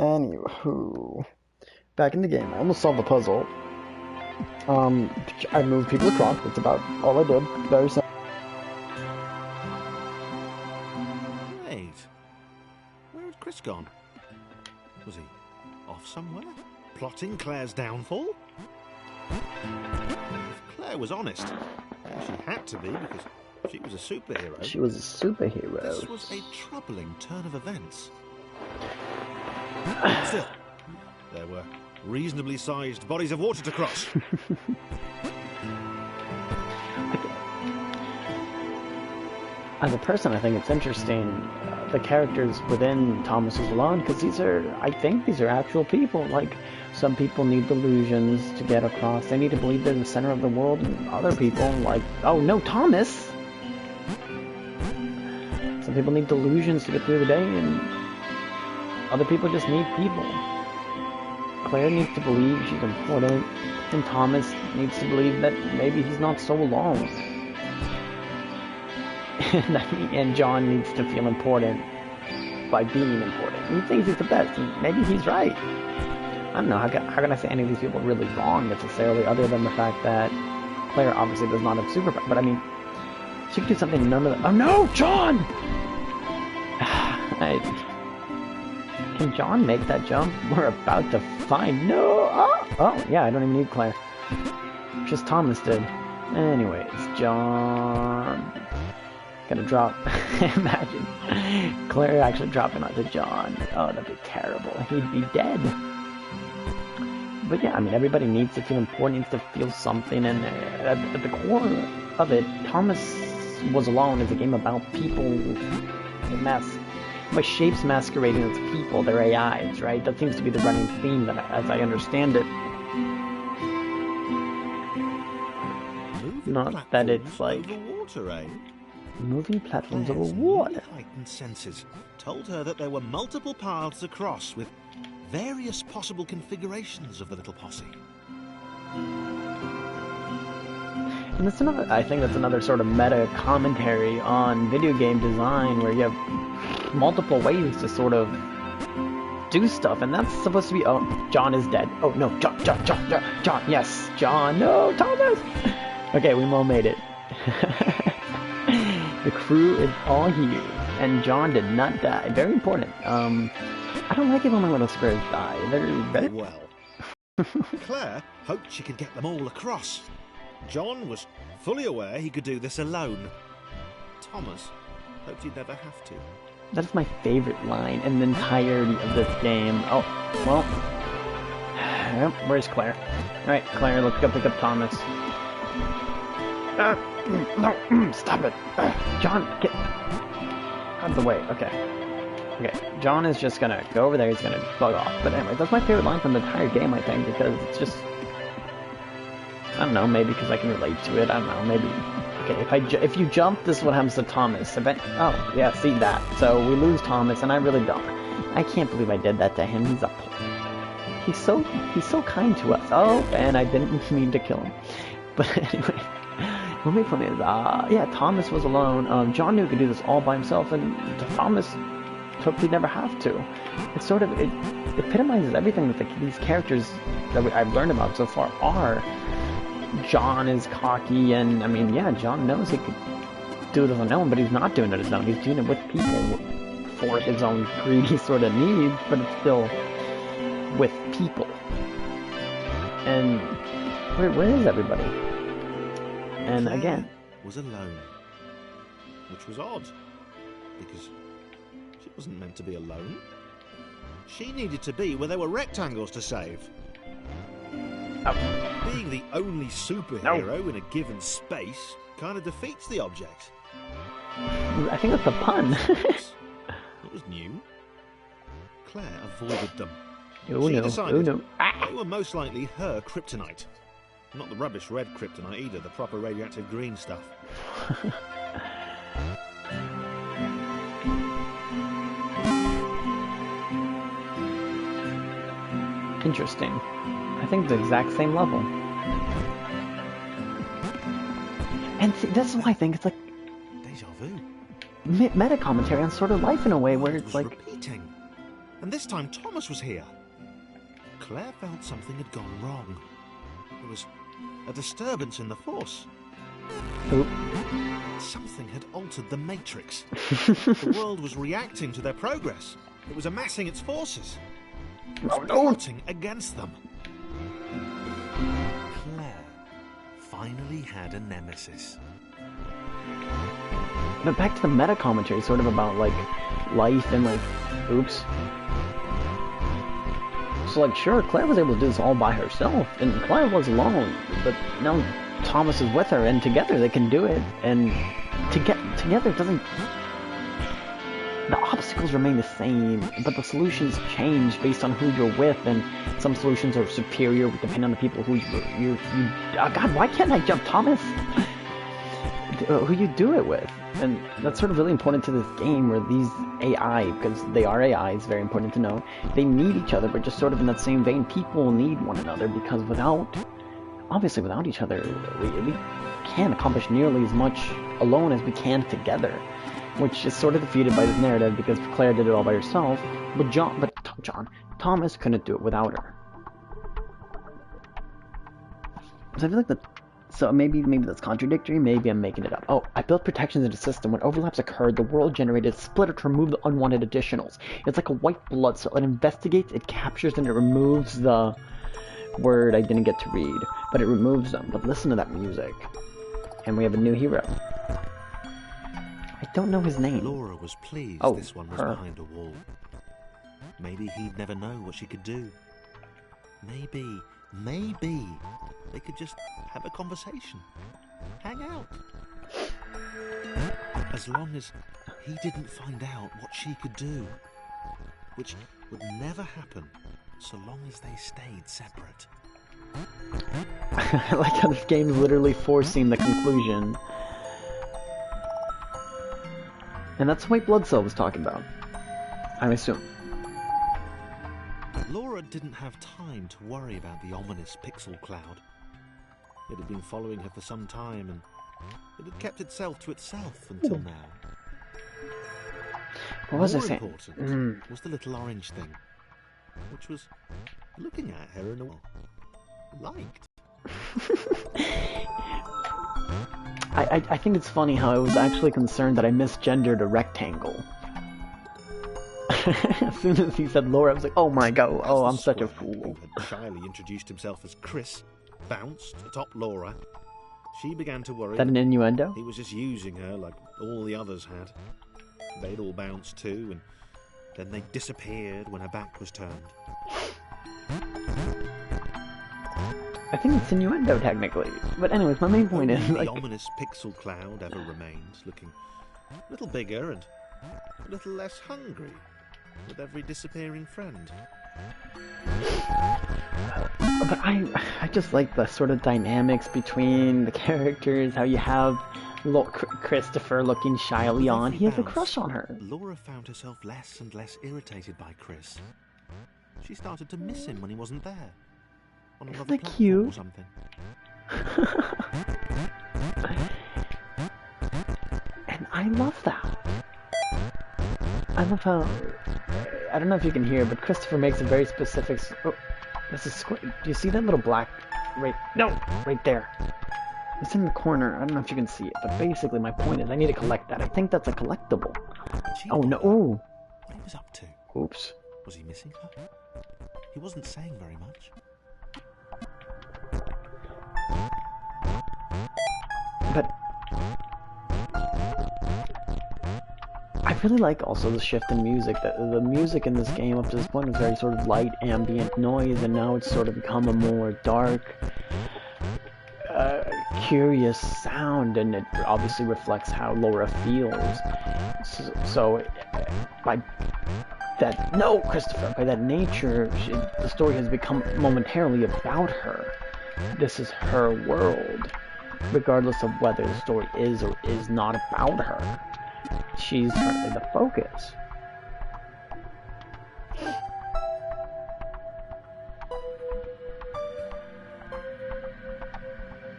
Anywho, back in the game. I almost solved the puzzle. I moved people across. That's about all I did. Very simple. Wait. Where had Chris gone? Was he off somewhere? Plotting Claire's downfall? If Claire was honest, she had to be because she was a superhero. She was a superhero. This was a troubling turn of events. Still, there were reasonably sized bodies of water to cross. As a person, I think it's interesting, the characters within Thomas is Alone, because I think these are actual people. Like, some people need delusions to get across. They need to believe they're the center of the world, and other people, like, oh no, Thomas! Some people need delusions to get through the day, and other people just need people. Claire needs to believe she's important, and Thomas needs to believe that maybe he's not so alone. And John needs to feel important by being important. He thinks he's the best, and maybe he's right. I don't know, how can I say any of these people are really wrong necessarily, other than the fact that Claire obviously does not have superpower. But I mean, she could do something none of them. Oh no, John! Can John make that jump? We're about to find... No! Oh, yeah, I don't even need Claire. Just Thomas did. Anyways, John... Gonna drop... Imagine. Claire actually dropping onto John. Oh, that'd be terrible. He'd be dead. But yeah, I mean, everybody needs to feel important, needs to feel something, and at the core of it, Thomas Was Alone is a game about people by shapes masquerading as people, they're AIs, right? That seems to be the running theme, as I understand it. Not that it's like water, eh? Moving platforms over water. Heightened senses told her that there were multiple paths across with various possible configurations of the little posse. And that's another, I think that's another sort of meta commentary on video game design, where you have multiple ways to sort of do stuff, and that's supposed to be, oh, John is dead. Oh no, John, yes, John, no, Thomas! Okay, we all made it. The crew is all here, and John did not die. Very important. I don't like it when my little squares die. They're better. Well, Claire hoped she could get them all across. John was fully aware he could do this alone. Thomas hoped he'd never have to. That's my favorite line in the entirety of this game. Oh, well. Where's Claire? Alright, Claire, let's go pick up Thomas. No, stop it. John, get out of the way. Okay. Okay, John is just gonna go over there, he's gonna bug off. But anyway, that's my favorite line from the entire game, I think, because it's just... I don't know, maybe because I can relate to it, I don't know, maybe... Okay, if you jump, this is what happens to Thomas. Oh, yeah, see that. So we lose Thomas, and I really don't. I can't believe I did that to him. He's so kind to us. Oh, and I didn't mean to kill him. But anyway, what made funny is, yeah, Thomas was alone. John knew he could do this all by himself, and Thomas hopefully never have to. It's sort of, it epitomizes everything that these characters that I've learned about so far are. John is cocky, and I mean, yeah, John knows he could do it on his own, but he's not doing it on his own. He's doing it with people for his own greedy sort of needs, but it's still with people. And where is everybody? And Claire again, was alone, which was odd because she wasn't meant to be alone. She needed to be where there were rectangles to save. oh. Being the only superhero in a given space kind of defeats the object. I think that's a pun. It was new. Claire avoided them. She decided they were most likely her kryptonite. Not the rubbish red kryptonite either, the proper radioactive green stuff. Interesting. I think the exact same level. And see, this is why I think it's like Deja vu. meta commentary on sort of life in a way where it's like repeating. And this time Thomas was here. Claire felt something had gone wrong. There was a disturbance in the Force. Oop. Something had altered the Matrix. The world was reacting to their progress. It was amassing its forces. It was plotting against them. Claire finally had a nemesis. But back to the meta commentary, sort of about like life and like, oops. So like, sure, Claire was able to do this all by herself, and Claire was alone, but now Thomas is with her, and together they can do it, and together it doesn't... The obstacles remain the same, but the solutions change based on who you're with, and some solutions are superior depending on the people who you God, why can't I jump, Thomas? Who you do it with. And that's sort of really important to this game, where these AI, because they are AI, it's very important to know, they need each other, but just sort of in that same vein, people need one another, because obviously without each other, we can't accomplish nearly as much alone as we can together, which is sort of defeated by this narrative, because Claire did it all by herself, but Thomas couldn't do it without her. So I feel like So maybe that's contradictory, maybe I'm making it up. Oh, I built protections in the system. When overlaps occurred, the world generated a splitter to remove the unwanted additionals. It's like a white blood cell. It investigates, it captures, and it removes the word I didn't get to read. But it removes them. But listen to that music. And we have a new hero. I don't know his name. Laura was pleased this one was behind a wall. Maybe he'd never know what she could do. Maybe they could just have a conversation. Hang out. As long as he didn't find out what she could do. Which would never happen so long as they stayed separate. I like how this game is literally forcing the conclusion. And that's what White Blood Cell was talking about, I assume. Laura didn't have time to worry about the ominous pixel cloud. It had been following her for some time, and it had kept itself to itself until now. What was I saying? More important was the little orange thing, which was looking at her in a way liked. I think it's funny how I was actually concerned that I misgendered a rectangle. As soon as he said Laura, I was like, oh my god, oh, I'm such a fool. Who had shyly introduced himself as Chris bounced atop Laura. She began to worry. Is that an innuendo? He was just using her like all the others had. They'd all bounced too, and then they disappeared when her back was turned. I think it's innuendo, technically. But anyways, my main point is, like... The ominous pixel cloud ever remained, looking a little bigger and a little less hungry with every disappearing friend. But I just like the sort of dynamics between the characters, how you have Christopher looking shyly on. He has a crush on her. Laura found herself less and less irritated by Chris. She started to miss him when he wasn't there. On another platform cute? Or something. And I love that. I love how... I don't know if you can hear, but Christopher makes a very specific... Oh, this is... Do you see that little black... Right there. It's in the corner. I don't know if you can see it, but basically my point is I need to collect that. I think that's a collectible. Oh, no. Ooh. What he was up to? Oops. Was he missing her? He wasn't saying very much. But I really like also the shift in music. The music in this game up to this point was very sort of light ambient noise, and now it's sort of become a more dark, curious sound, and it obviously reflects how Laura feels. So by that, no, Christopher, by that nature, the story has become momentarily about her. This is her world, regardless of whether the story is or is not about her. She's currently the focus.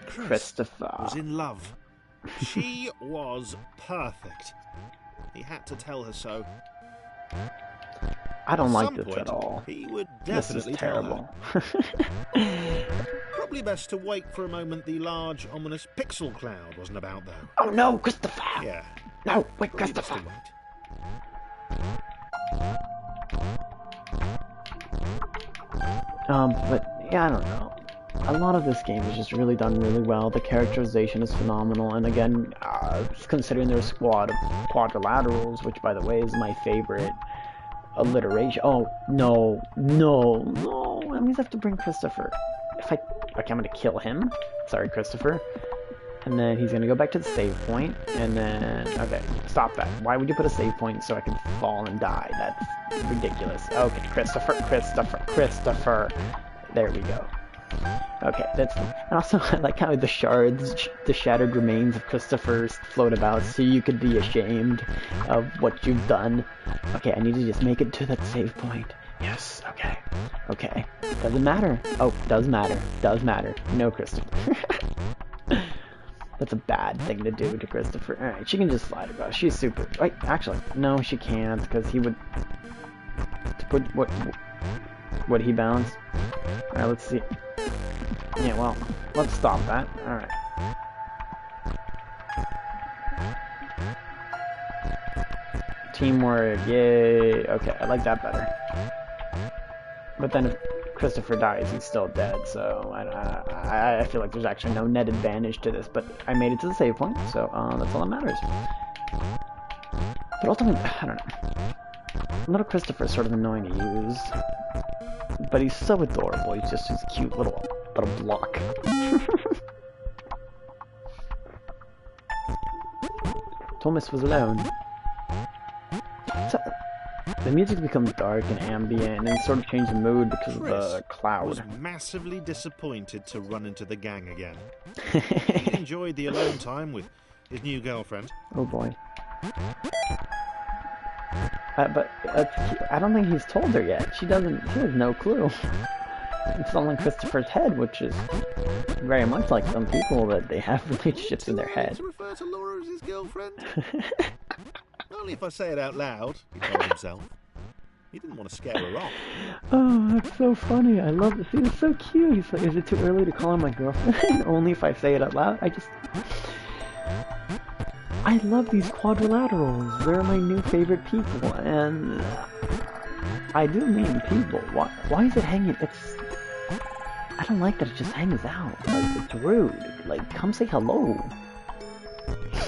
Christopher was in love. She was perfect. He had to tell her so. I don't like this at all. He would definitely this is terrible. Probably best to wait for a moment the large, ominous pixel cloud wasn't about, though. Oh no, Christopher! Yeah. No, wait, Christopher! But yeah, I don't know. A lot of this game is just really done really well. The characterization is phenomenal, and again, considering their squad of quadrilaterals, which by the way is my favorite alliteration. Oh no, no, no! That means I have to bring Christopher. Okay, I'm gonna kill him. Sorry, Christopher. And then he's gonna go back to the save point, and then okay, stop that. Why would you put a save point so I can fall and die? That's ridiculous. Okay, Christopher. There we go. Okay, that's, and also I like how the shards, the shattered remains of Christopher float about, so you could be ashamed of what you've done. Okay, I need to just make it to that save point. Yes, okay. Okay. Doesn't matter. Oh, does matter. Does matter. No, Christopher. That's a bad thing to do to Christopher. Alright, she can just slide across. She's super... Wait, actually, no, she can't, because he would... Would he bounce? Alright, let's see. Yeah, well, let's stop that. Alright. Teamwork, yay. Okay, I like that better. But then if Christopher dies, he's still dead, so I feel like there's actually no net advantage to this, but I made it to the save point, so that's all that matters. But ultimately, I don't know. Little Christopher is sort of annoying to use, but he's so adorable. He's just his cute little block. Thomas was alone. So, the music becomes dark and ambient and sort of changed the mood because of the cloud. Was massively disappointed to run into the gang again. He enjoyed the alone time with his new girlfriend. Oh boy. But I don't think he's told her yet. She has no clue. It's all in Christopher's head, which is very much like some people that they have relationships in their head. To refer to Laura as his girlfriend? Only if I say it out loud, he told himself. He didn't want to scare her off. Oh, that's so funny. I love this. It's so cute. He's like, is it too early to call her my girlfriend? Only if I say it out loud. I love these quadrilaterals. They're my new favorite people, and I do mean people. Why is it hanging? I don't like that it just hangs out. Like, it's rude. Like, come say hello.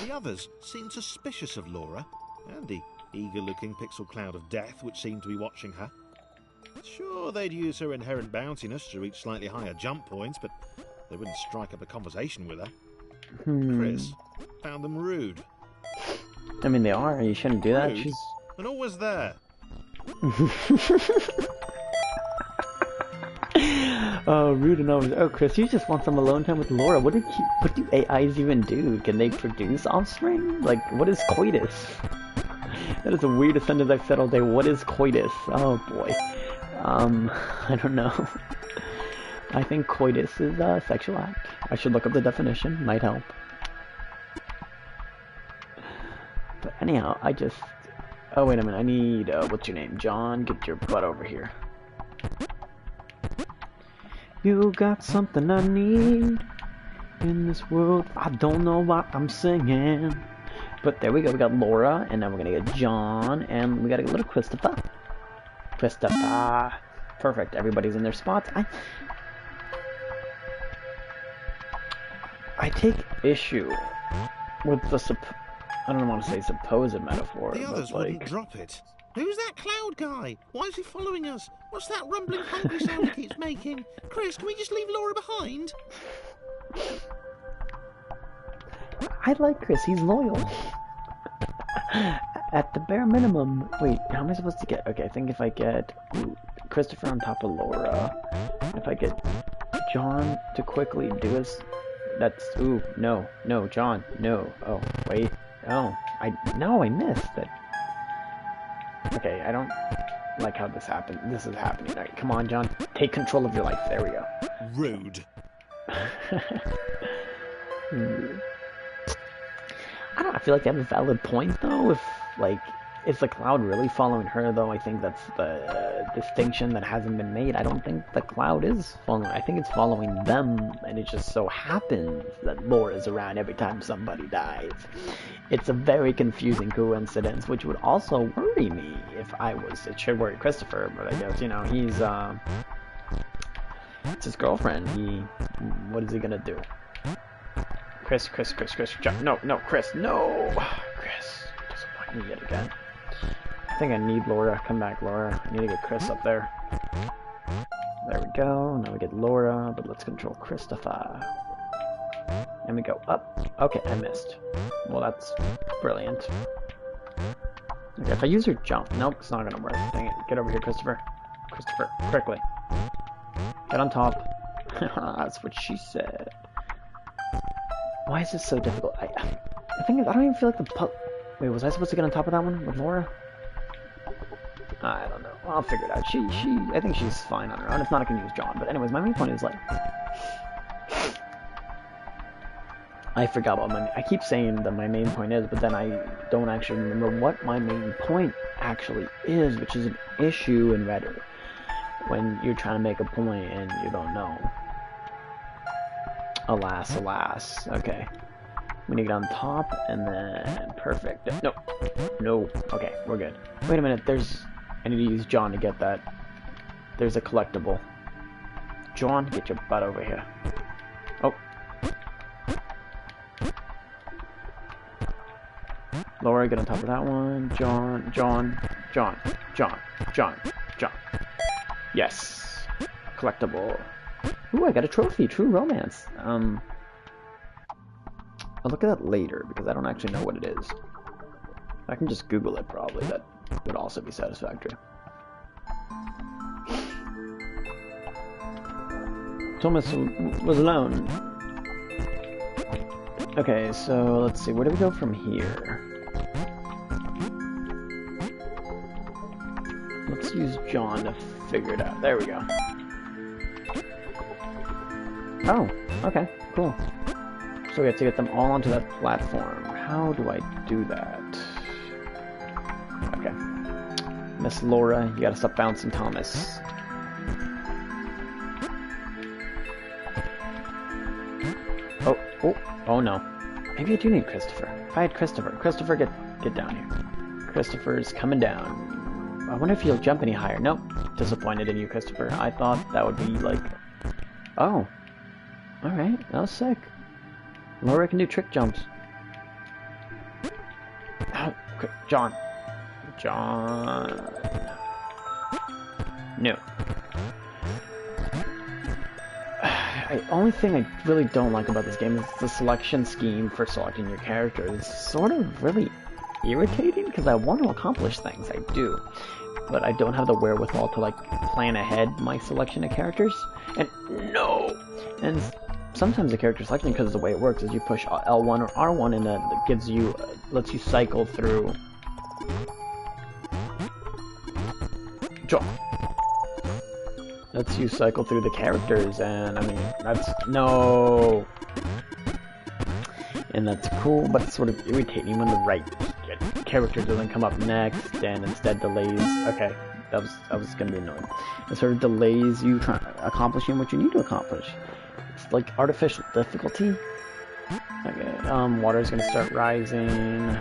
The others seemed suspicious of Laura, and the eager-looking pixel cloud of death which seemed to be watching her. Sure, they'd use her inherent bounciness to reach slightly higher jump points, but they wouldn't strike up a conversation with her. Chris found them rude. I mean, they are. You shouldn't do that. Rude, She's... and always there. Oh, rude and always. Oh, Chris, you just want some alone time with Laura. What do AIs even do? Can they produce offspring? Like, what is coitus? That is the weirdest sentence I've said all day. What is coitus? Oh boy. I don't know. I think coitus is a sexual act. I should look up the definition. Might help. But anyhow, oh, wait a minute. I need, what's your name? John, get your butt over here. You got something I need in this world. I don't know what I'm singing. But there we go. We got Laura, and then we're gonna get John, and we gotta get little Christopher. Christopher. Perfect. Everybody's in their spots. I take issue with the I don't want to say supposed metaphor, the others but like... wouldn't drop it. Who's that cloud guy? Why is he following us? What's that rumbling hungry sound he keeps making? Chris, can we just leave Laura behind? I like Chris. He's loyal. At the bare minimum. Wait, how am I supposed to get... Okay, I think if I get Christopher on top of Laura, if I get John to quickly do his... That's... Ooh, no, John, no. Oh, wait. Oh, I missed it. Okay, I don't like how this happened. This is happening. Alright, come on, John. Take control of your life. There we go. Rude. I feel like they have a valid point, though. If, like, Is the Cloud really following her, though? I think that's the distinction that hasn't been made. I don't think the Cloud is following. I think it's following them, and it just so happens that Laura's around every time somebody dies. It's a very confusing coincidence, which would also worry me if I was... It should worry Christopher, but I guess, you know, he's, it's his girlfriend. What is he gonna do? Chris, no, Chris, no! Chris, disappoint me yet again. I think I need Laura. Come back, Laura. I need to get Chris up there. There we go. Now we get Laura, but let's control Christopher. And we go up. Okay, I missed. Well, that's brilliant. Okay, if I use her jump... Nope, it's not gonna work. Dang it. Get over here, Christopher. Christopher, quickly. Get on top. That's what she said. Why is this so difficult? The thing is, I don't even feel like the Wait, was I supposed to get on top of that one with Laura? I don't know. I'll figure it out. I think she's fine on her own. If not, I can use John. But anyways, my main point is, like... I forgot what I keep saying that my main point is, but then I don't actually remember what my main point actually is, which is an issue in Reddit. When you're trying to make a point and you don't know. Alas, alas. Okay. We need to get on top, and then... Perfect. No. Okay, we're good. Wait a minute, I need to use John to get that. There's a collectible. John, get your butt over here. Oh. Laura, get on top of that one. John. Yes. Collectible. Ooh, I got a trophy. True Romance. I'll look at that later, because I don't actually know what it is. I can just Google it, probably. That would also be satisfactory. Thomas was alone. Okay, so let's see. Where do we go from here? Let's use John to figure it out. There we go. Oh, okay, cool. So we have to get them all onto that platform. How do I do that? Okay. Miss Laura, you gotta stop bouncing Thomas. Oh no. Maybe I do need Christopher. If I had Christopher, get down here. Christopher's coming down. I wonder if he'll jump any higher. Nope. Disappointed in you, Christopher. I thought that would be like... Oh. Alright, that was sick. Laura can do trick jumps. Oh, John. No. The only thing I really don't like about this game is the selection scheme for selecting your character. It's sort of really irritating because I want to accomplish things, I do. But I don't have the wherewithal to, like, plan ahead my selection of characters. And no! And sometimes the character selection, because the way it works is you push L1 or R1 and it gives you, lets you cycle through. Lets you cycle through the characters, and I mean, that's no. And that's cool, but it's sort of irritating when the right character doesn't come up next and instead delays. Okay, that was gonna be annoying. It sort of delays you accomplishing what you need to accomplish. It's like artificial difficulty. Okay, water's gonna start rising.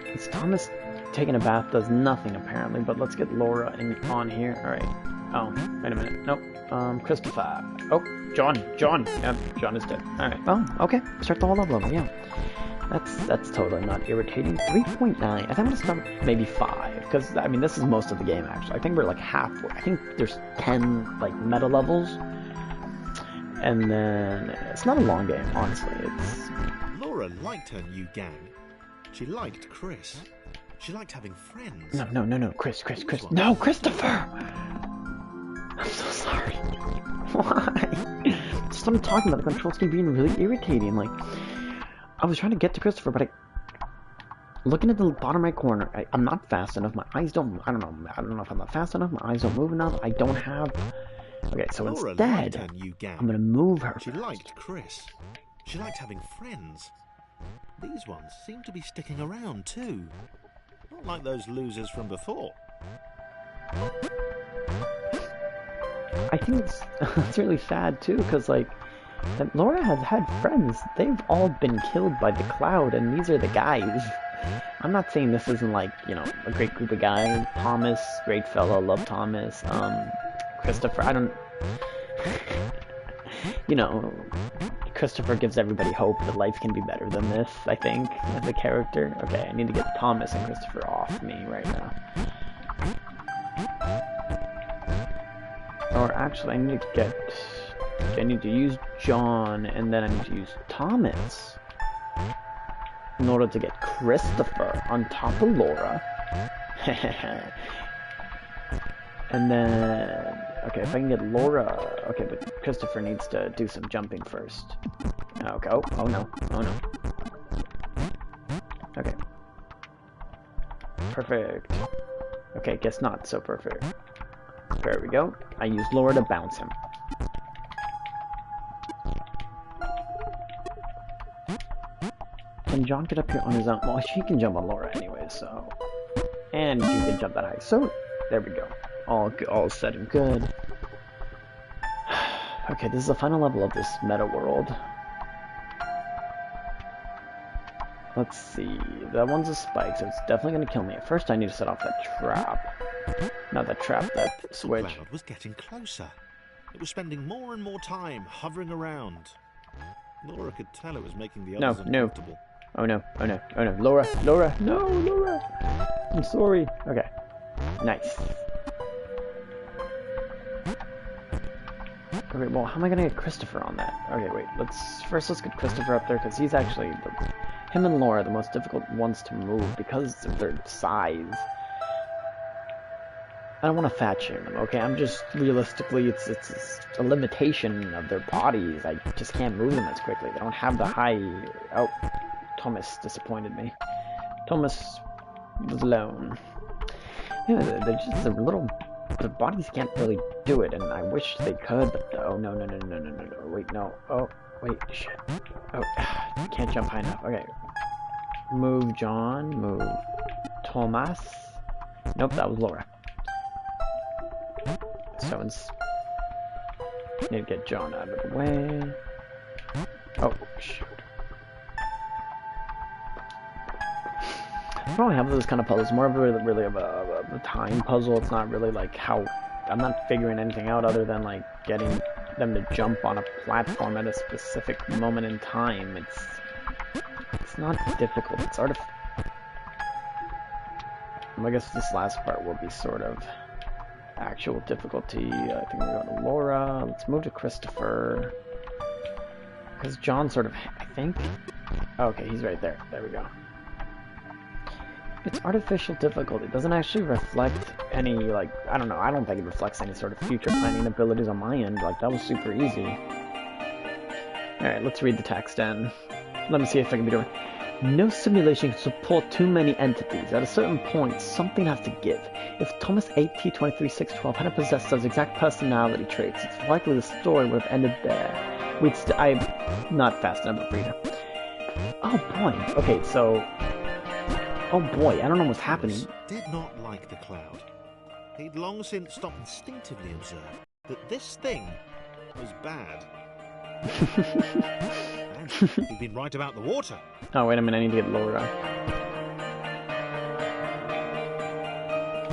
It's Thomas taking a bath does nothing apparently, but let's get Laura on here. Alright. Oh, wait a minute. Nope. Christopher. Oh, John. Yeah, John is dead. Alright. Oh, okay. Start the whole level, yeah. That's totally not irritating. 3.9. I think I'm gonna start maybe 5, because I mean this is most of the game actually. I think we're like halfway. I think there's 10 like meta levels. And then it's not a long game, honestly. It's Laura liked her new gang. She liked Chris. She liked having friends. No. Chris. No, Christopher! I'm so sorry. Why? Just what I'm talking about, the control scheme being really irritating. Like, I was trying to get to Christopher, but looking at the bottom right corner, I'm not fast enough. My eyes don't, I don't know if I'm not fast enough. My eyes don't move enough. I don't have... Okay, so instead, I'm gonna move her. She liked Chris. She liked having friends. These ones seem to be sticking around too. Not like those losers from before. I think it's really sad too, because like that Laura has had friends. They've all been killed by the Cloud, and these are the guys. I'm not saying this isn't like, you know, a great group of guys. Thomas, great fellow, love Thomas. Christopher, I don't, you know, Christopher gives everybody hope that life can be better than this, I think, as a character. Okay, I need to get Thomas and Christopher off me right now. Or actually, I need to use John, and then I need to use Thomas in order to get Christopher on top of Laura. And then, okay, if I can get Laura, okay, but Christopher needs to do some jumping first. Okay, oh no, oh no. Okay. Perfect. Okay, guess not so perfect. There we go. I use Laura to bounce him. Can John get up here on his own? Well, he can jump on Laura anyway, so... And he can jump that high. So, there we go. All said and good. Okay, this is the final level of this meta world. Let's see. That one's a spike, so it's definitely going to kill me. First, I need to set off that trap. Not that trap, that switch. The Cloud was getting closer. It was spending more and more time hovering around. Laura could tell it was making the others uncomfortable. Oh no, oh no, oh no. Laura, Laura, no, Laura! I'm sorry. Okay. Nice. Okay, well, how am I gonna get Christopher on that? Okay, wait, let's get Christopher up there, because he's actually, him and Laura are the most difficult ones to move, because of their size. I don't want to fat shame them, okay? I'm just, realistically, it's a limitation of their bodies. I just can't move them as quickly. They don't have the high... Oh, Thomas disappointed me. Thomas was alone. Yeah, they're just a little... Their bodies can't really do it, and I wish they could, but... Oh, no, wait, no. Oh, wait, shit. Oh, I can't jump high enough. Okay. Move, John. Move. Thomas. Nope, that was Laura. So need to get John out of the way. Oh, shoot. I don't have those kind of puzzles. More of really of a time puzzle. It's not really like how... I'm not figuring anything out other than like getting them to jump on a platform at a specific moment in time. It's not difficult. It's sort of... I guess this last part will be sort of... actual difficulty. I think we go to Laura. Let's move to Christopher. Because John sort of, I think... Okay, he's right there. There we go. It's artificial difficulty. It doesn't actually reflect any, like, I don't know. I don't think it reflects any sort of future planning abilities on my end. Like, that was super easy. Alright, let's read the text and let me see if I can be doing... No simulation can support too many entities. At a certain point, something has to give. If Thomas AT-23612 hadn't possessed those exact personality traits, it's likely the story would have ended there. I'm not fast enough to read it. Oh boy. Okay, so... Oh boy, I don't know what's happening. Thomas did not like the Cloud. He'd long since stopped instinctively observe that this thing was bad. He'd been right about the water. Oh, wait a minute, I need to get Laura.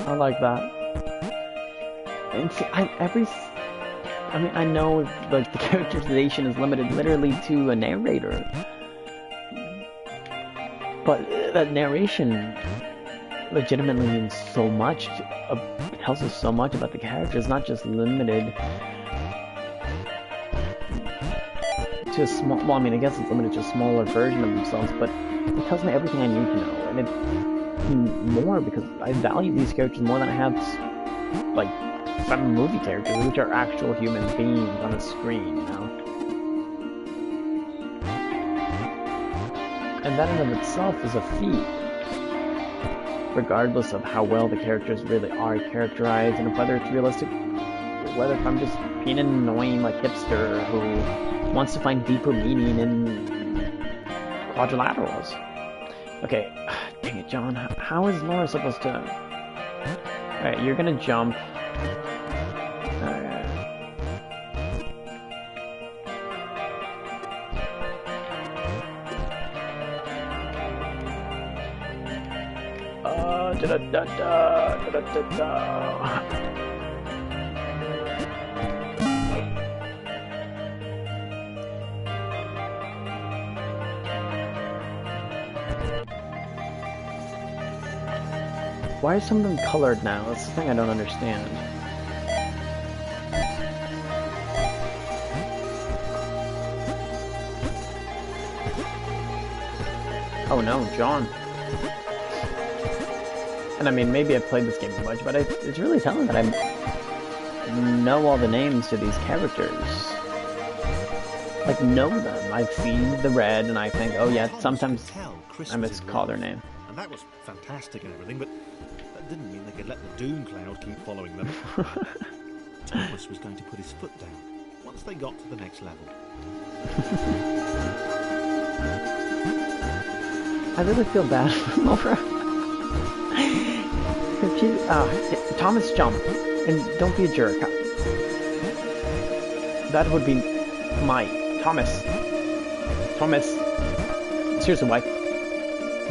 I like that. And see, I know like the characterization is limited literally to a narrator. But that narration legitimately means so much, tells us so much about the character. It's not just limited to a small, well, I mean, I guess it's limited to a smaller version of themselves, but it tells me everything I need to know, and it more because I value these characters more than I have, like, some movie characters, which are actual human beings on a screen, you know? And that in of itself is a feat, regardless of how well the characters really are characterized, and whether it's realistic, whether if I'm just being an annoying, like, hipster who wants to find deeper meaning in quadrilaterals. Okay, dang it, John. How is Laura supposed to... Alright, you're gonna jump. Why are some of them colored now? That's the thing I don't understand. Oh no, John. And I mean, maybe I've played this game too much, but it's really telling that I know all the names to these characters. Like, know them. I've seen the red, and I think, oh yeah, sometimes I miscall their name. And that was fantastic and everything, but that didn't mean they could let the Doom Cloud keep following them. Thomas was going to put his foot down once they got to the next level. I really feel bad for Laura. Thomas, jump, and don't be a jerk. That would be my Thomas. Seriously, why?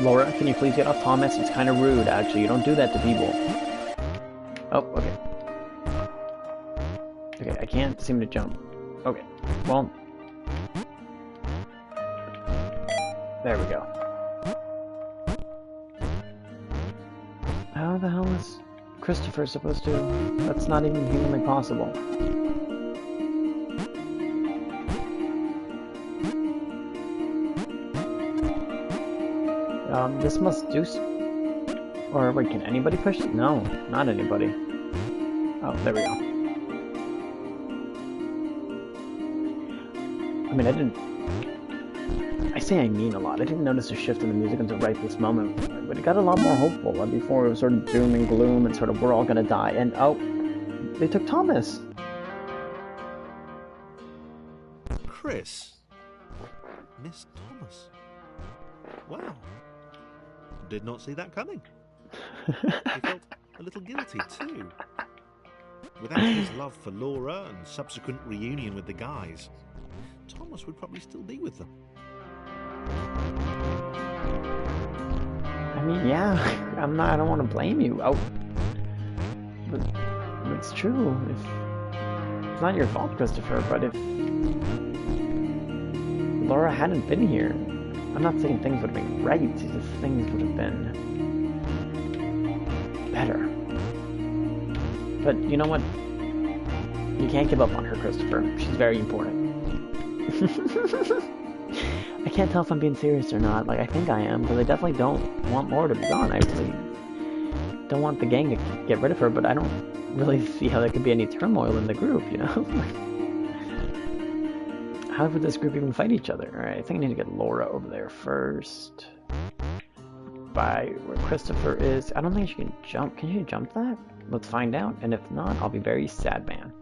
Laura, can you please get off Thomas? It's kind of rude, actually. You don't do that to people. Oh, okay. Okay, I can't seem to jump. Okay, well. There we go. How the hell is Christopher supposed to... That's not even humanly possible. This must do... Or wait, can anybody push it? No, not anybody. Oh, there we go. I mean, I say I mean a lot. I didn't notice a shift in the music until right this moment, but it got a lot more hopeful. Before it was sort of doom and gloom and sort of we're all gonna die. And oh, they took Thomas. Chris, Miss Thomas. Wow, did not see that coming. He felt a little guilty too. Without his love for Laura and subsequent reunion with the guys, Thomas would probably still be with them. I mean, yeah, I don't want to blame you. Oh, but it's true. It's not your fault, Christopher, but if Laura hadn't been here, I'm not saying things would have been right, it's just things would have been better. But you know what? You can't give up on her, Christopher. She's very important. I can't tell if I'm being serious or not. Like, I think I am, because I definitely don't want Laura to be gone. I really don't want the gang to get rid of her, but I don't really see how there could be any turmoil in the group, you know? How would this group even fight each other? Alright, I think I need to get Laura over there first. By where Christopher is. I don't think she can jump. Can she jump that? Let's find out, and if not, I'll be very sad, man.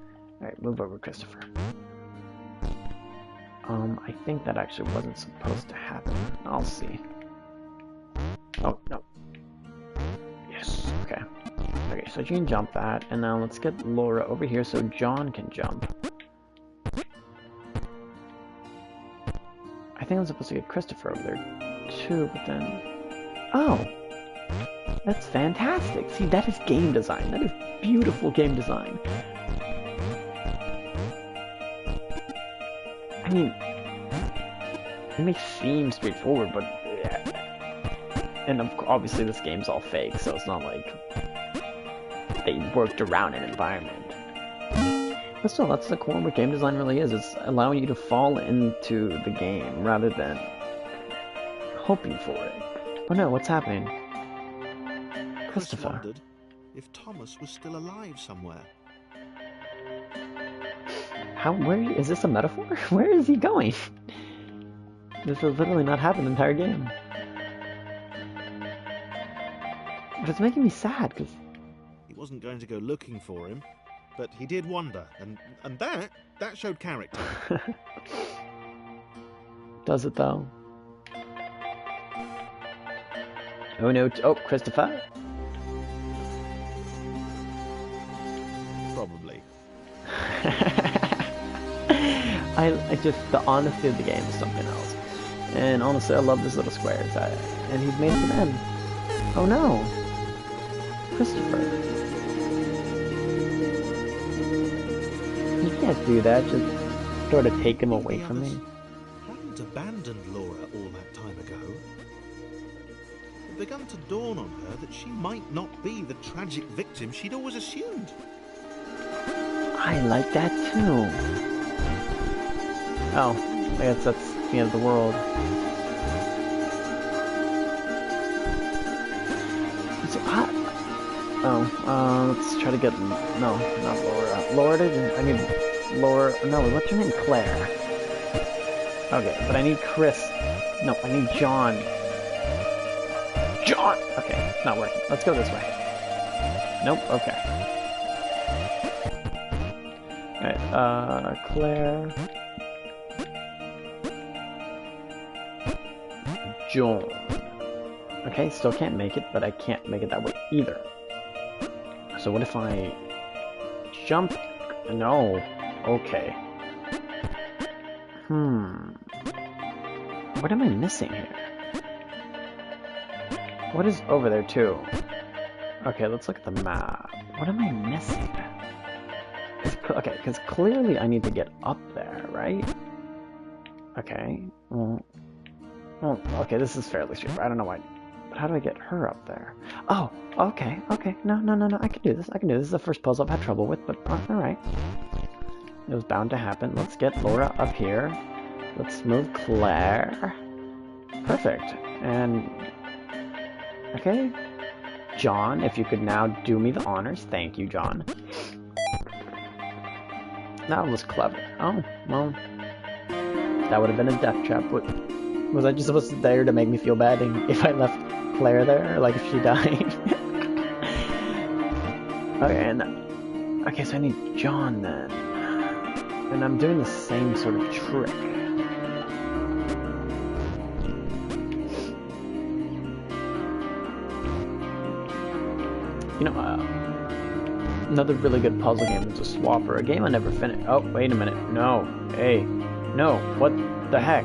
Alright, move over, Christopher. I think that actually wasn't supposed to happen. I'll see. Oh, no. Yes, okay. Okay, so you can jump that, and now let's get Laura over here so John can jump. I think I'm supposed to get Christopher over there, too, but then... Oh! That's fantastic! See, that is game design. That is beautiful game design. I mean, it may seem straightforward, but... And obviously this game's all fake, so it's not like they worked around an environment. But still, that's the core of what game design really is. It's allowing you to fall into the game rather than hoping for it. Oh no, what's happening? Christopher. Chris wondered if Thomas was still alive somewhere. Where is this a metaphor? Where is he going? This has literally not happened the entire game. But it's making me sad, because... He wasn't going to go looking for him, but he did wonder, and that showed character. Does it, though? Oh no, oh, Christopher. Probably. I just, the honesty of the game is something else. And honestly, I love these little squares. And he's made it to them. Oh no! Christopher. You can't do that, just sort of take him away from me. Hadn't abandoned Laura all that time ago. It begun to dawn on her that she might not be the tragic victim she'd always assumed. I like that too. Oh, I guess that's the end of the world. So, let's try to get, no, not Laura. Laura didn't, I need Laura, no, what's her name? Claire. Okay, but I need Chris. No, I need John. John! Okay, it's not working. Let's go this way. Nope, okay. Alright, Claire. John. Okay, still can't make it, but I can't make it that way either. So what if I jump? No. Okay. What am I missing here? What is over there too? Okay, let's look at the map. What am I missing? Okay, because clearly I need to get up there, right? Okay. Well, okay, this is fairly straightforward. I don't know why. But how do I get her up there? Oh, okay, okay. No, I can do this. I can do this. This is the first puzzle I've had trouble with, but alright. It was bound to happen. Let's get Laura up here. Let's move Claire. Perfect. And... okay. John, if you could now do me the honors. Thank you, John. That was clever. Oh, well. That would have been a death trap. Was I just supposed to there to make me feel bad if I left Claire there? Or like if she died? Okay, and... okay, so I need John then. And I'm doing the same sort of trick. You know, another really good puzzle game is a Swapper, a game I never finished. Oh, wait a minute. No. Hey. No. What the heck?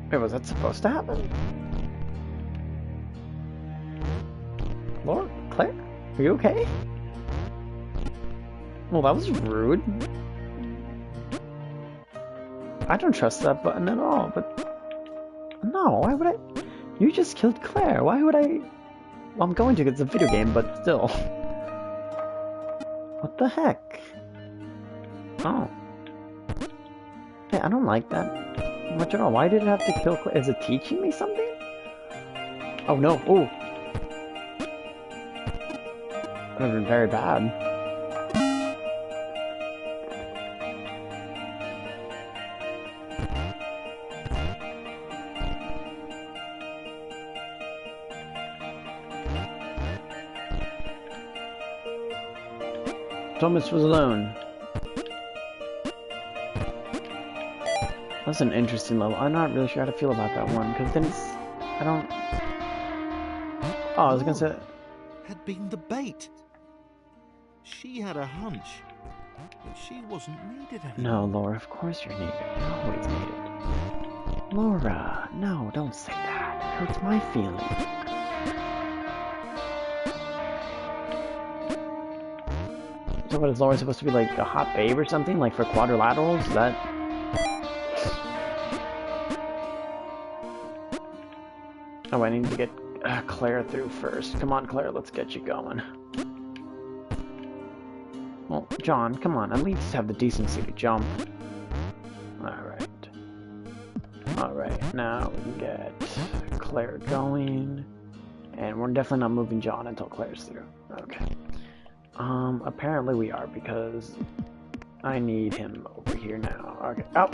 Wait, was that supposed to happen? Laura? Claire? Are you okay? Well, that was rude. I don't trust that button at all, but... no, why would I... you just killed Claire. Why would I... well, I'm going to because it's a video game, but still. What the heck? Oh. Hey, I don't like that much at all. Why did it have to kill Claire? Is it teaching me something? Oh no. Oh. That would have been very bad. Thomas was alone. That's an interesting level. I'm not really sure how to feel about that one, because then it's... I don't... oh, I was gonna say... had been the bait. She had a hunch, but she wasn't needed anymore. No, Laura, of course you're needed. You're always needed. Laura, no, don't say that. It hurts my feelings. So what, is Laura supposed to be like a hot babe or something? Like for quadrilaterals? Is that... oh, I need to get Claire through first. Come on, Claire, let's get you going. Well, John, come on, at least have the decency to jump. Alright. Alright, now we can get Claire going. And we're definitely not moving John until Claire's through. Okay. Apparently we are, because I need him over here now. Okay. Oh!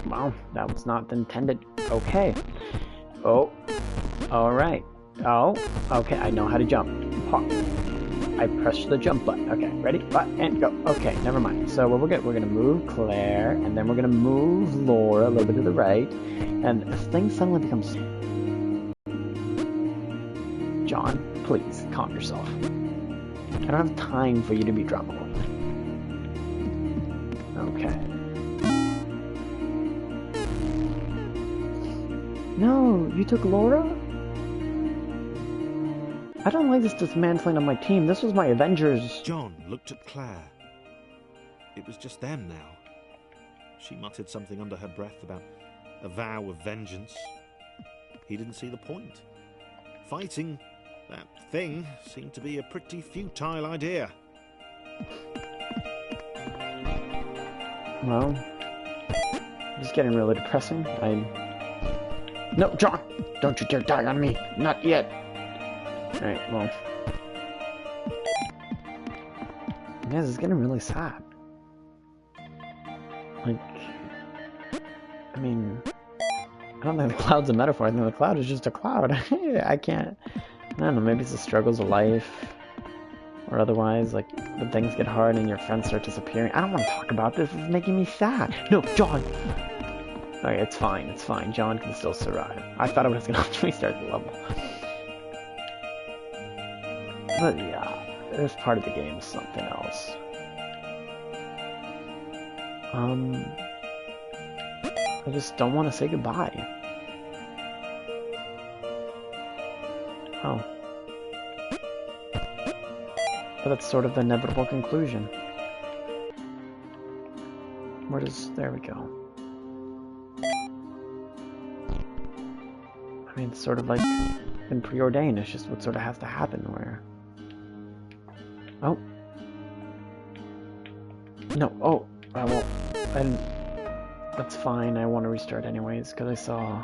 Well, that was not intended. Okay. Oh. Alright. Oh. Okay, I know how to jump. I pressed the jump button. Okay, ready? And go. Okay, never mind. So what we're gonna move Claire, and then we're gonna move Laura a little bit to the right, And this thing suddenly becomes... John, please, calm yourself. I don't have time for you to be drama queen. Okay. No, you took Laura? I don't like this dismantling of my team. This was my Avengers. John looked at Claire. It was just them now. She muttered something under her breath about a vow of vengeance. He didn't see the point. Fighting that thing seemed to be a pretty futile idea. Well, it's getting really depressing. No, John! Don't you dare die on me! Not yet! Alright, well... Yeah, this is getting really sad. Like... I mean... I don't think the cloud's a metaphor. I think the cloud is just a cloud. I can't... I don't know, maybe it's the struggles of life. Or otherwise, like, when things get hard and your friends start disappearing. I don't want to talk about this. This is making me sad. No, John! Okay, it's fine. It's fine. John can still survive. I thought I was going to have to restart the level. But yeah, this part of the game is something else. I just don't want to say goodbye. Oh. But that's sort of the inevitable conclusion. Where does... There we go. I mean, it's sort of like been preordained. It's just what sort of has to happen where... Oh. No, oh. I won't... I didn't... That's fine, I want to restart anyways, because I saw...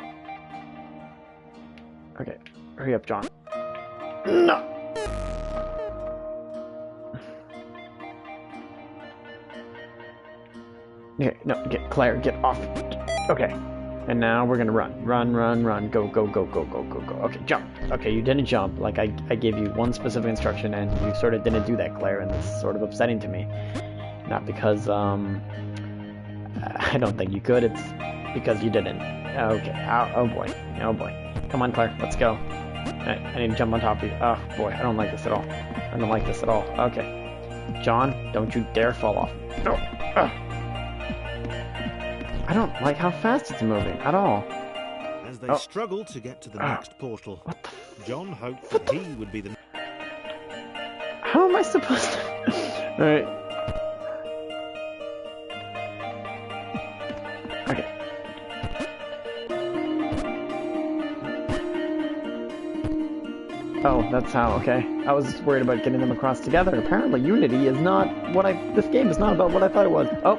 Okay, hurry up, John. No! Okay, no, get Claire, get off. Okay, and now we're gonna run. Run, run, run. Go, go, go, go, go, go, go. Okay, jump. Okay, you didn't jump. Like, I gave you one specific instruction, and you sort of didn't do that, Claire, and this is sort of upsetting to me. Not because, I don't think you could, it's because you didn't. Okay, oh boy, oh boy. Come on, Claire, let's go. I need to jump on top of you. Oh boy, I don't like this at all. I don't like this at all. Okay. John, don't you dare fall off. No. I don't like how fast it's moving at all. As they struggled to get to the next portal, John hoped that he would be the... How am I supposed to... Alright. Okay. Oh, that's how, okay. I was worried about getting them across together. Apparently Unity is not what this game is not about what I thought it was. Oh,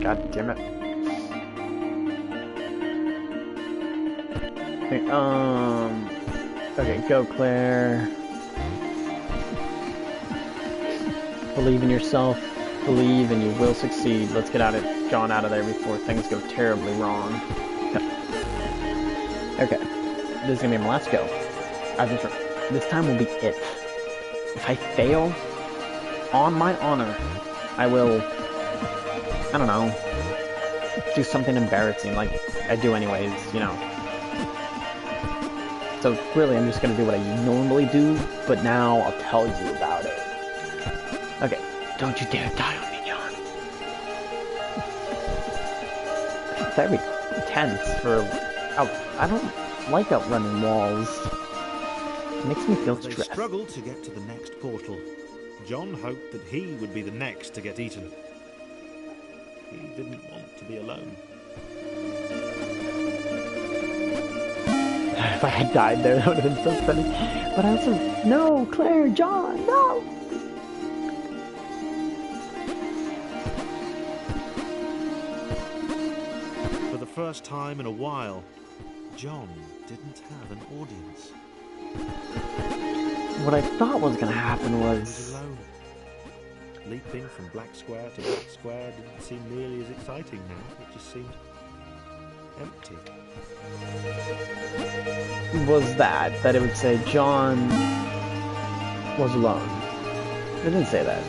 god damn it. Okay, okay, go Claire. Believe in yourself. Believe and you will succeed. Let's get John out of there before things go terribly wrong. Okay. This is gonna be my last go. This time will be it. If I fail, on my honor, I will, I don't know, do something embarrassing like I do anyways, you know. So really, I'm just gonna do what I normally do, but now I'll tell you about it. Okay, don't you dare die on me, John. It's very tense for... I don't like outrunning walls. It makes me feel stressed. They struggled to get to the next portal. John hoped that he would be the next to get eaten. He didn't want to be alone. If I had died there, that would have been so funny. But I also... No, Claire, John, no! For the first time in a while, John didn't have an audience. What I thought was going to happen was... alone. Leaping from black square to black square didn't seem nearly as exciting now. It just seemed empty. Was that it would say John was alone. It didn't say that.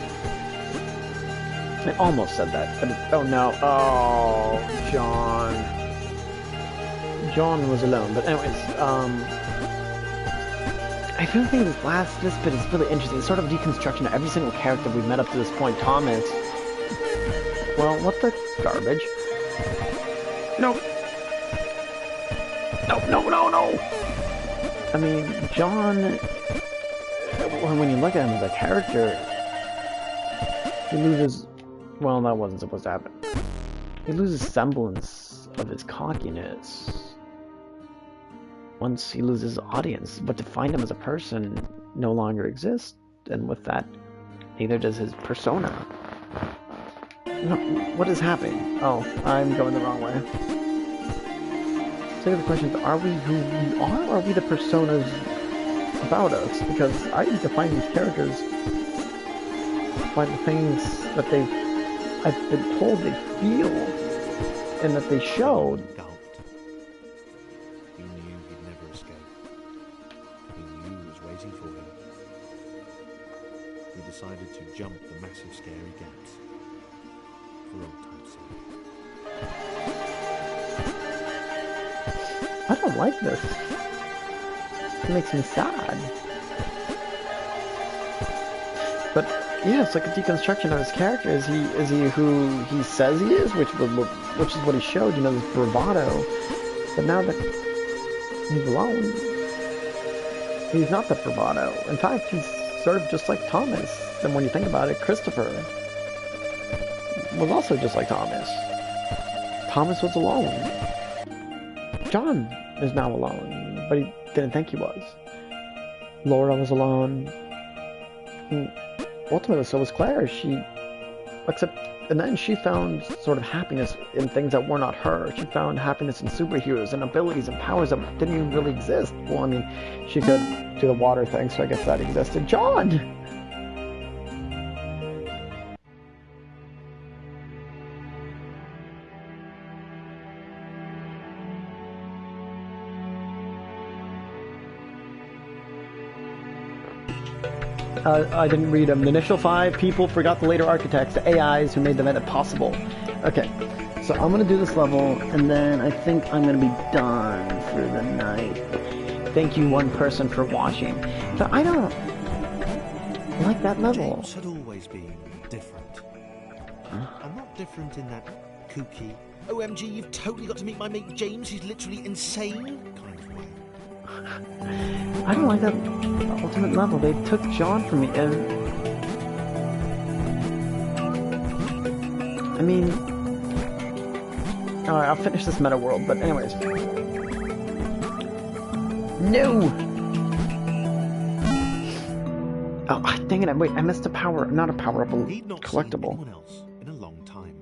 It almost said that, but oh no. Oh, John. John was alone. But anyways, I feel like this bit is really interesting. It's sort of a deconstruction of every single character we've met up to this point. Thomas. Well, what the garbage? No. No. I mean, John, when you look at him as a character, he loses, well, that wasn't supposed to happen. He loses semblance of his cockiness once he loses his audience, but to find him as a person no longer exists, and with that, neither does his persona. No, what is happening? Oh, I'm going the wrong way. So the question is, are we who we are, or are we the personas about us? Because I define these characters by the things that I've been told they feel, and that they showed. He knew he'd never escape. He knew who was waiting for him. He decided to jump the massive scary gaps. For old time's sake. I don't like this. It makes me sad. But yeah, it's like a deconstruction of his character. Is he who he says he is, which is what he showed, you know, this bravado. But now that he's alone, he's not the bravado. In fact, he's sort of just like Thomas. And when you think about it, Christopher was also just like Thomas. Thomas was alone. John is now alone, but he didn't think he was. Laura was alone. And ultimately, so was Claire. And then she found sort of happiness in things that were not her. She found happiness in superheroes and abilities and powers that didn't even really exist. Well, I mean, she could do the water thing, so I guess that existed. John! I didn't read them. The initial 5 people forgot the later architects, the AIs who made the meta possible. Okay, so I'm gonna do this level, and then I think I'm gonna be done for the night. Thank you, one person, for watching. But I don't like that level. James had always been different. I'm not different in that kooky, OMG, you've totally got to meet my mate James, he's literally insane kind of way. I don't like that ultimate level. They took John from me, and I mean, alright, I'll finish this meta world, but anyways. No! Oh, dang it, wait, I missed a power, not a power-up, a collectible. He'd not seen anyone else in a long time.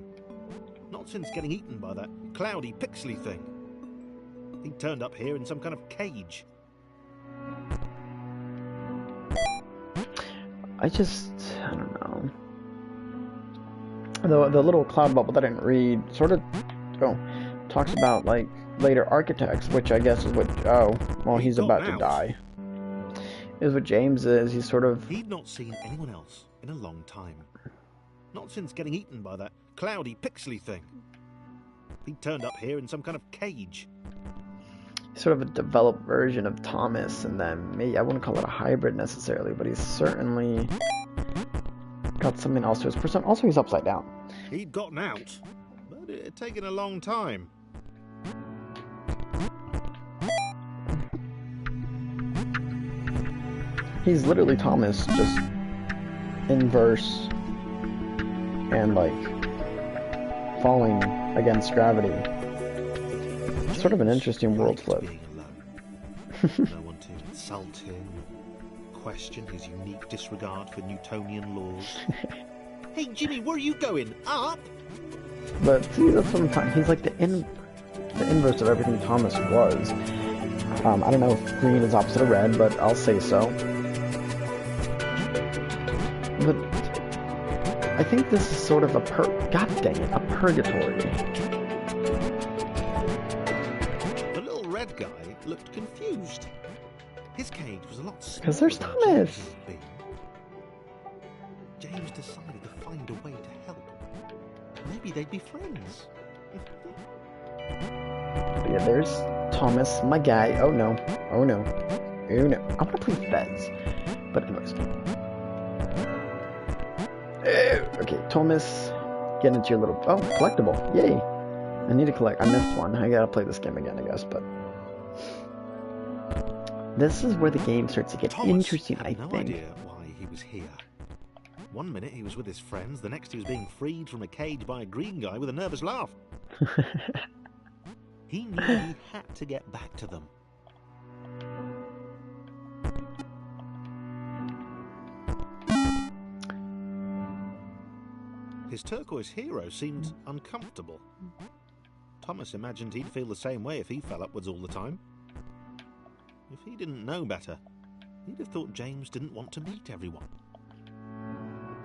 Not since getting eaten by that cloudy, pixely thing. He turned up here in some kind of cage. I don't know. The little cloud bubble that I didn't read sort of talks about like later architects, which I guess is what he's about to die. Is what James is. He's sort of. He'd not seen anyone else in a long time. Not since getting eaten by that cloudy, pixely thing. He turned up here in some kind of cage. Sort of a developed version of Thomas, and then maybe I wouldn't call it a hybrid necessarily, but he's certainly got something else to his persona. Also, he's upside down. He'd gotten out, but it had taken a long time. He's literally Thomas, just in verse and like falling against gravity. Sort of an interesting world flip. No one to insult him, question his unique disregard for Newtonian laws. Hey Jimmy, where are you going? Up? But see, that's what I'm talking. He's like the inverse of everything Thomas was. I don't know if green is opposite of red, but I'll say so. But I think this is sort of a God dang it, a purgatory. Red guy looked confused. His cage was a lot smaller. Because there's Thomas. James decided to find a way to help. Maybe they'd be friends. But Okay, there's Thomas, my guy. Oh no. Oh no. Oh no. I want to play Fez. But anyways. Okay, Thomas. Get into your little... Oh, collectible. Yay. I need to collect. I missed one. I gotta play this game again, I guess, but... This is where the game starts to get interesting, I think. No idea why he was here. One minute he was with his friends, the next he was being freed from a cage by a green guy with a nervous laugh. He knew he had to get back to them. His turquoise hero seemed uncomfortable. Thomas imagined he'd feel the same way if he fell upwards all the time. If he didn't know better, he'd have thought James didn't want to meet everyone.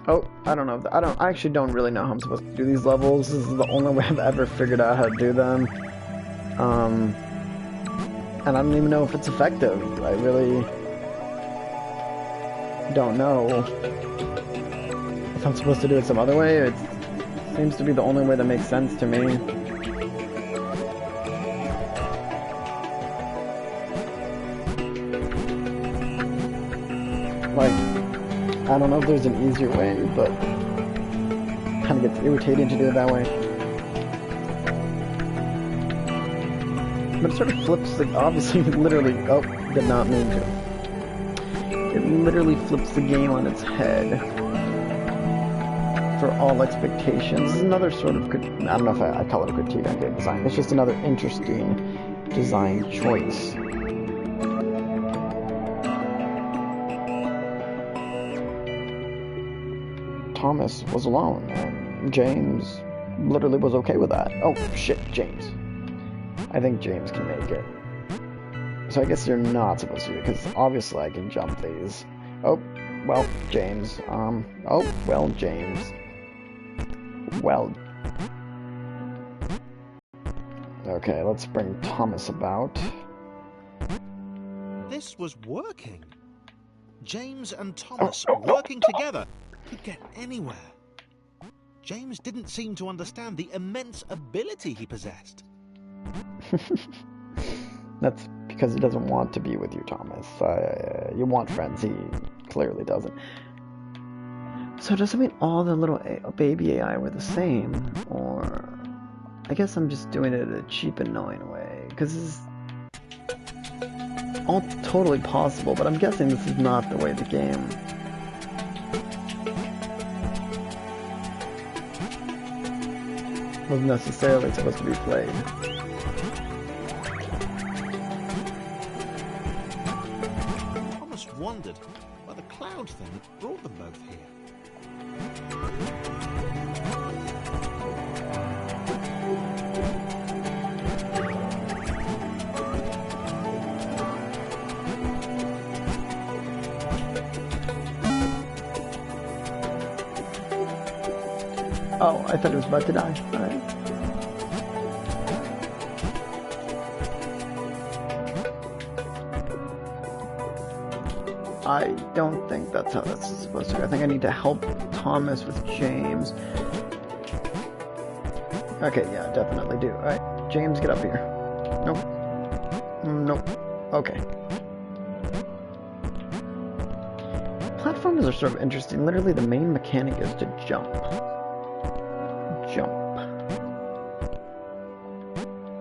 Oh, I don't know. I actually don't really know how I'm supposed to do these levels. This is the only way I've ever figured out how to do them. And I don't even know if it's effective. I really don't know if I'm supposed to do it some other way. It seems to be the only way that makes sense to me. Like, I don't know if there's an easier way, but kind of gets irritating to do it that way. But it sort of flips the, obviously, literally, oh, did not mean to. It literally flips the game on its head for all expectations. This is another sort of, I don't know if I call it a critique on game design. It's just another interesting design choice. Thomas was alone, and James literally was okay with that. Oh, shit, James. I think James can make it. So I guess you're not supposed to, because obviously I can jump these. Oh, well, James. Oh, well, James. Well. Okay, let's bring Thomas about. This was working. James and Thomas working together could get anywhere. James didn't seem to understand the immense ability he possessed. That's because he doesn't want to be with you, Thomas. You want friends. He clearly doesn't. So does it mean all the little baby AI were the same? Or... I guess I'm just doing it a cheap, annoying way. Because this is all totally possible, but I'm guessing this is not the way the game... was necessarily supposed to be played. Thomas wondered why the cloud thing had brought them both here. Oh, I thought it was about to die. Alright. I don't think that's how that's supposed to go. I think I need to help Thomas with James. Okay, yeah, definitely do. Alright, James, get up here. Nope. Nope. Okay. Platformers are sort of interesting. Literally, the main mechanic is to jump. Jump.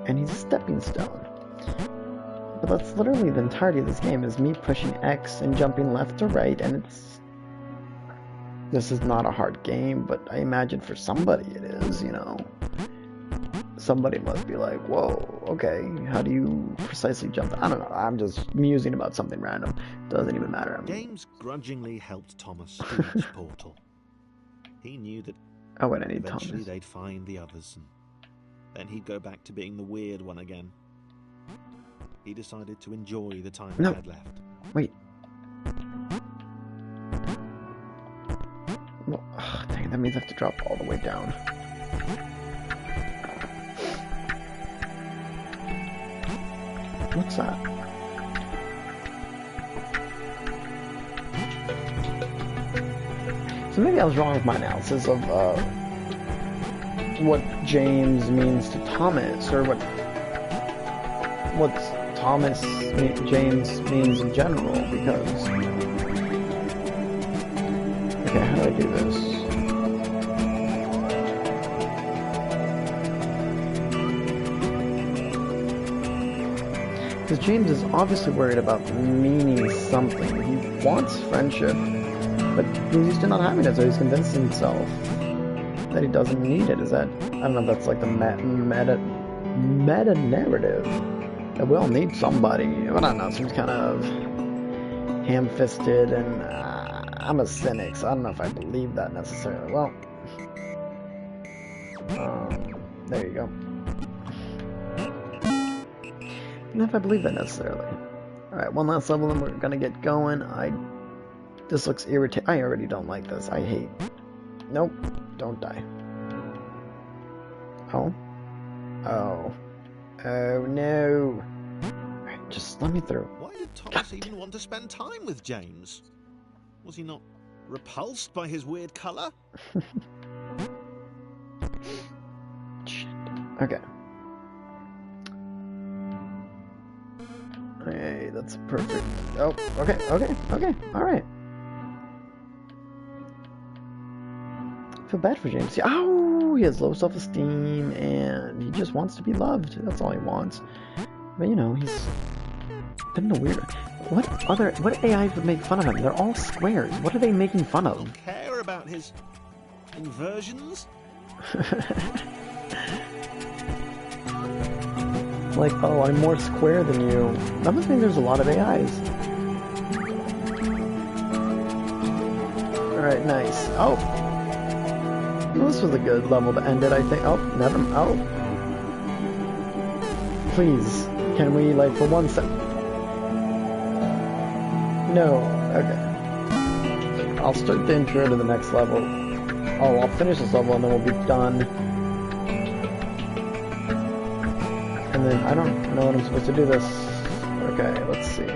And he's a stepping stone. But that's literally the entirety of this game, is me pushing X and jumping left or right, and it's... This is not a hard game, but I imagine for somebody it is, you know. Somebody must be like, whoa, okay, how do you precisely jump? I don't know, I'm just musing about something random. Doesn't even matter. James grudgingly helped Thomas through each portal. He knew that oh, wait, I need eventually Thomas. they'd find the others, and then he'd go back to being the weird one again. He decided to enjoy the time he had left. Wait. Well, dang it, that means I have to drop all the way down. What's that? So maybe I was wrong with my analysis of what James means to Thomas, or what what Thomas James means in general, because... Okay, how do I do this? Because James is obviously worried about meaning something. He wants friendship, but he's used to not having it, so he's convinced himself that he doesn't need it. Is that... I don't know if that's like the meta-narrative. That we all need somebody. But I don't know, it seems kind of ham-fisted, and I'm a cynic, so I don't know if I believe that necessarily. Well, there you go. I don't know if I believe that necessarily. Alright, one last level and we're gonna get going. This looks irritating. I already don't like this. I hate... Nope. Don't die. Oh. Oh. Oh, no. Alright, just let me through. Why did Thomas even want to spend time with James? Was he not repulsed by his weird colour? Shit. Okay. Hey, that's perfect. Oh, okay, alright. I feel bad for James. Oh, he has low self-esteem, and he just wants to be loved. That's all he wants. But, you know, he's been a weirdo. What AIs would make fun of him? They're all squares. What are they making fun of? Don't care about his inversions? Like, oh, I'm more square than you. That must mean there's a lot of AIs. Alright, nice. Oh! This was a good level to end it, I think. Oh, never. Oh. Please, can we, like, for 1 second? No. Okay. I'll start the intro to the next level. Oh, I'll finish this level and then we'll be done. And then I don't know what I'm supposed to do this. Okay, let's see.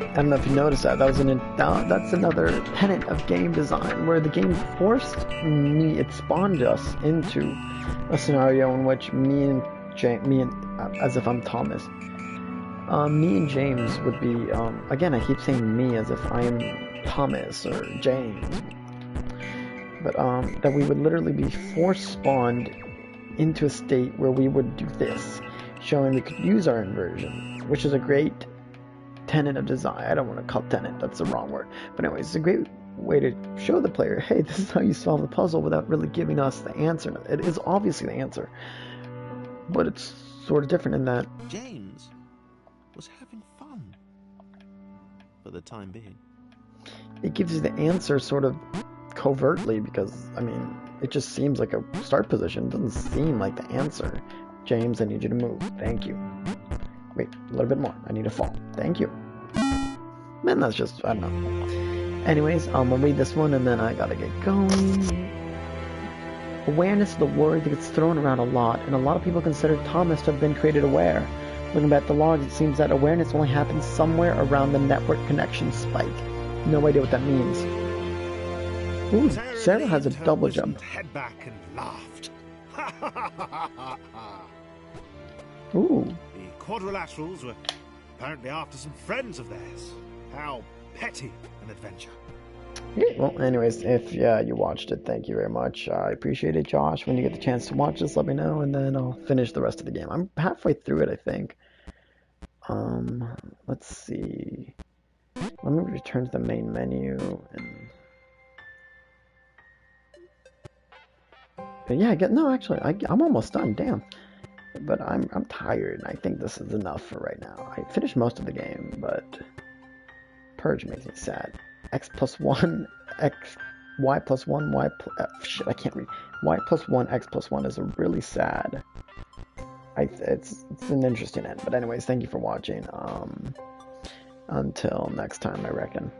I don't know if you noticed that. That's another tenet of game design, where the game forced me, it spawned us into a scenario in which as if I'm Thomas. Me and James would be, again, I keep saying me as if I am Thomas or James. But, that we would literally be force-spawned into a state where we would do this, showing we could use our inversion, which is a great tenet of design. I don't want to call it tenet, that's the wrong word. But anyways, it's a great way to show the player, hey, this is how you solve the puzzle without really giving us the answer. It is obviously the answer, but it's sort of different in that James was having fun for the time being. It gives you the answer sort of covertly, because, I mean, it just seems like a start position. It doesn't seem like the answer. James, I need you to move. Thank you. Wait, a little bit more. I need to fall. Thank you. Man, that's just, I don't know. Anyways, I'm gonna read this one and then I gotta get going. Awareness is the word that gets thrown around a lot, and a lot of people consider Thomas to have been created aware. Looking back at the logs, it seems that awareness only happens somewhere around the network connection spike. No idea what that means. Ooh, Sarah has a double jump. Head back and laughed. Ooh. The Quadrilaterals were apparently after some friends of theirs. How petty an adventure. Well, anyways, if you watched it, thank you very much. I appreciate it, Josh. When you get the chance to watch this, let me know, and then I'll finish the rest of the game. I'm halfway through it, I think. Let's see. Let me return to the main menu and. But yeah, I'm almost done. Damn. But I'm tired, and I think this is enough for right now. I finished most of the game, but Purge makes me sad. X plus 1, Y plus 1, shit, I can't read. Y plus 1, X plus 1 is really sad. It's an interesting end. But anyways, thank you for watching. Until next time, I reckon.